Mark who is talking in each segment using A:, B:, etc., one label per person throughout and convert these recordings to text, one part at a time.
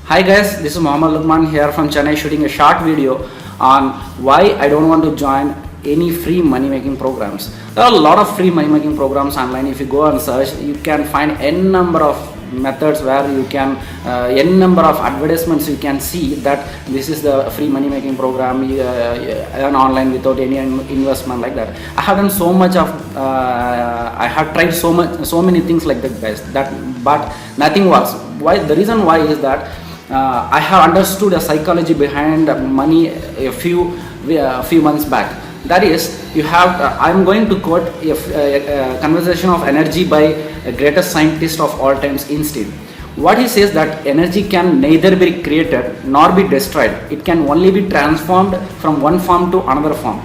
A: Hi guys, this is Mohammed Lukman here from Chennai shooting a short video on why I don't want to join any free money making programs. There are a lot of free money making programs online. If you go and search, you can find n number of methods where you can n number of advertisements you can see that this is the free money making program, earn online without any investment, like that. I have done so much of I have tried so many things like that, guys, but nothing works. Why? The reason why is that I have understood the psychology behind money a few months back. That is, you have. I'm going to quote a conversation of energy by a greatest scientist of all times, Einstein. What he says that energy can neither be created nor be destroyed. It can only be transformed from one form to another form.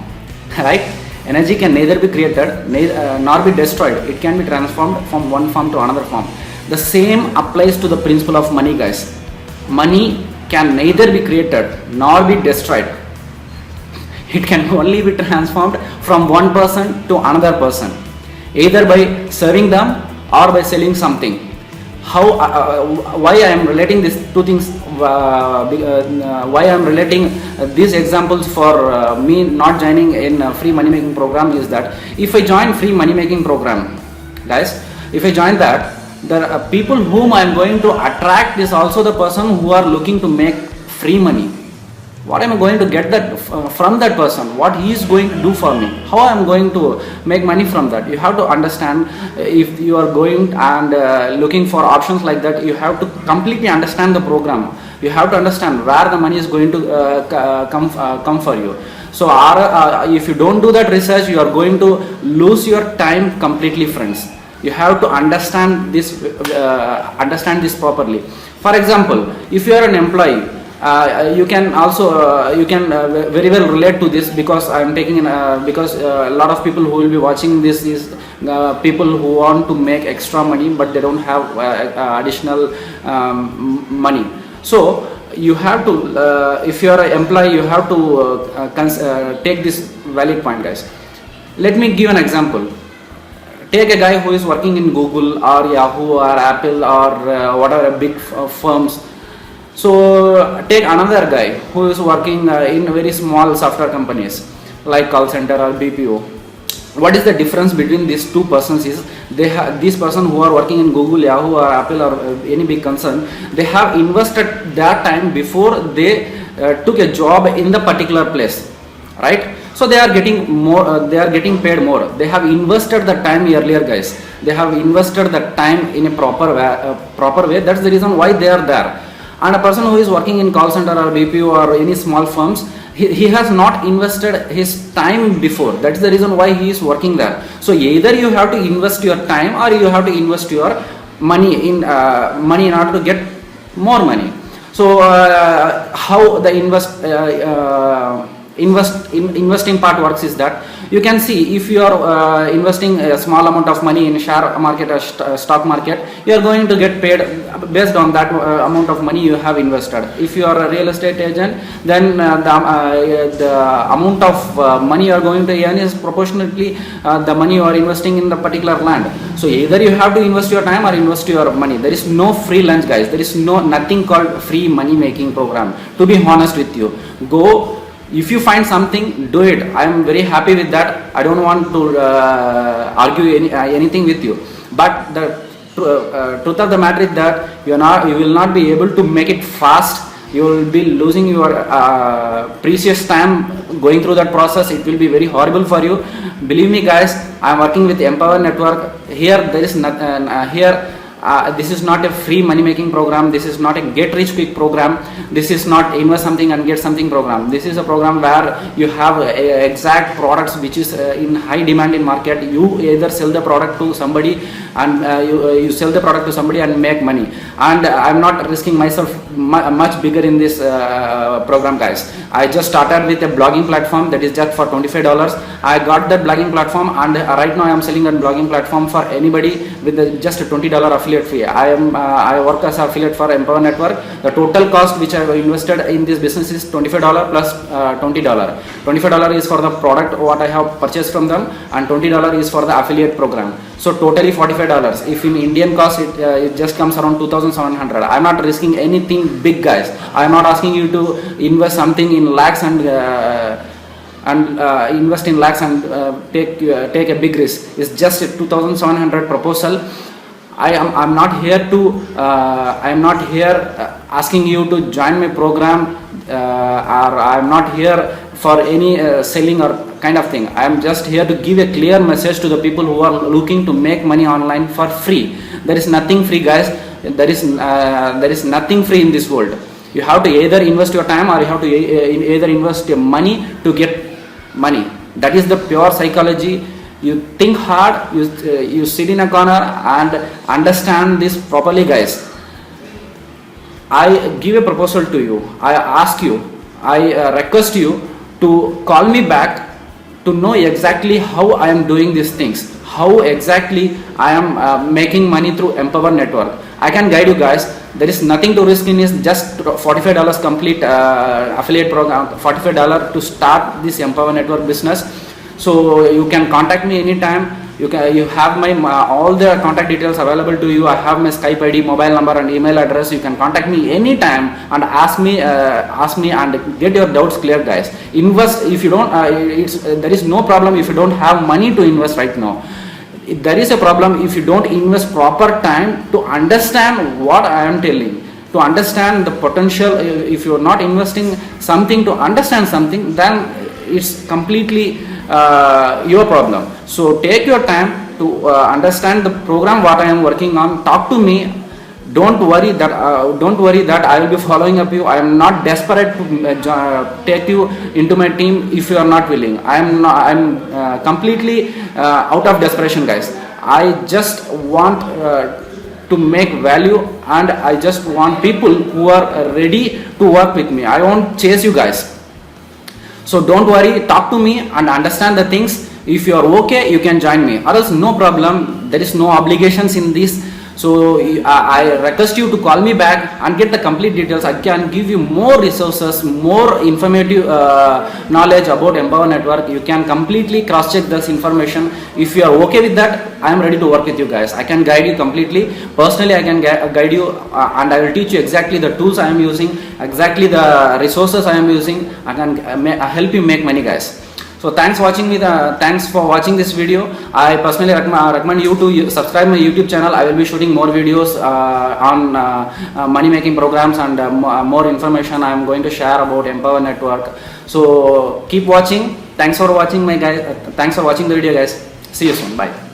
A: Right? Energy can neither be created nor be destroyed. It can be transformed from one form to another form. The same applies to the principle of money, guys. Money can neither be created nor be destroyed. It can only be transformed from one person to another person, either by serving them or by selling something. Why I am relating these two things, why I am relating these examples for me not joining in a free money making program is that if I join free money making program, guys, if I join that, the people whom I am going to attract is also the person who are looking to make free money. What am I going to get that from that person? What he is going to do for me? How I am going to make money from that? You have to understand. If you are going and looking for options like that, you have to completely understand the program. You have to understand where the money is going to come for you. So if you don't do that research, you are going to lose your time completely, friends. You have to understand this properly. For example, if you are an employee, you can also very well relate to this, because I am taking because a lot of people who will be watching this is people who want to make extra money but they don't have additional money. So you have to, if you are an employee, you have to take this valid point, guys. Let me give an example. Take a guy who is working in Google or Yahoo or Apple or whatever big firms. So take another guy who is working in very small software companies like call center or BPO. What is the difference between these two persons is these person who are working in Google, Yahoo or Apple or any big concern, they have invested that time before they took a job in the particular place, right? So they are getting more, they are getting paid more. They have invested the time earlier, guys. They have invested the time in a proper way. That's the reason why they are there. And a person who is working in call center or BPO or any small firms, he has not invested his time before. That's the reason why he is working there. So either you have to invest your time or you have to invest your money in order to get more money. So how the investing part works is that you can see, if you are investing a small amount of money in share market or stock market, you are going to get paid based on that amount of money you have invested. If you are a real estate agent, then the amount of money you are going to earn is proportionately the money you are investing in the particular land. So either you have to invest your time or invest your money. There is no free lunch, guys. There is nothing called free money making program. To be honest with you, go. If you find something, do it. I am very happy with that. I don't want to argue anything with you. But the truth of the matter is that you will not be able to make it fast. You will be losing your precious time going through that process. It will be very horrible for you. Believe me, guys. I am working with Empower Network. Here there is this is not a free money making program. This is not a get rich quick program. This is not invest something and get something program. This is a program where you have exact products which is in high demand in market. You either sell the product to somebody and you sell the product to somebody and make money. And I'm not risking myself much bigger in this program, guys. I just started with a blogging platform that is just for $25. I got that blogging platform, and right now I am selling that blogging platform for anybody with just a $20 affiliate fee. I work as affiliate for Empower Network. The total cost which I have invested in this business is $25 plus $20. $25 is for the product what I have purchased from them, and $20 is for the affiliate program. So totally $45. If in Indian cost it just comes around 2,700. I'm not risking anything big, guys. I'm not asking you to invest something in lakhs and invest in lakhs and take a big risk. It's just a 2,700 proposal. I'm not here asking you to join my program, or I'm not here for any selling or kind of thing. I'm just here to give a clear message to the people who are looking to make money online for free. There is nothing free, guys. There is nothing free in this world. You have to either invest your time, or you have to either invest your money to get money. That is the pure psychology. You think hard, you sit in a corner and understand this properly, guys. I give a proposal to you. I ask you, I request you to call me back to know exactly how I am doing these things, how exactly I am making money through Empower Network. I can guide you, guys. There is nothing to risk in. Is just $45 complete affiliate program, $45 to start this Empower Network business. So you can contact me anytime. You have my all the contact details available to you. I have my Skype ID, mobile number and email address. You can contact me anytime and ask me and get your doubts clear, guys. Invest if you don't. There is no problem if you don't have money to invest right now. There is a problem if you don't invest proper time to understand what I am telling, to understand the potential. If you are not investing something to understand something, then it's completely your problem. So take your time to understand the program what I am working on. Talk to me. Don't worry that I will be following up you. I am not desperate to take you into my team if you are not willing. I'm completely out of desperation, guys. I just want to make value, and I just want people who are ready to work with me. I won't chase you, guys. So don't worry, talk to me and understand the things. If you are okay, you can join me, or else no problem. There is no obligations in this. So I request you to call me back and get the complete details. I can give you more resources, more informative knowledge about Empower Network. You can completely cross check this information. If you are okay with that, I am ready to work with you, guys. I can guide you completely. Personally, I can guide you and I will teach you exactly the tools I am using, exactly the resources I am using. I can help you make money, guys. So thanks for watching this video. I personally recommend you to subscribe my YouTube channel. I will be shooting more videos on money making programs and more information I am going to share about Empower Network. So keep watching. Thanks for watching the video, guys. See you soon. Bye.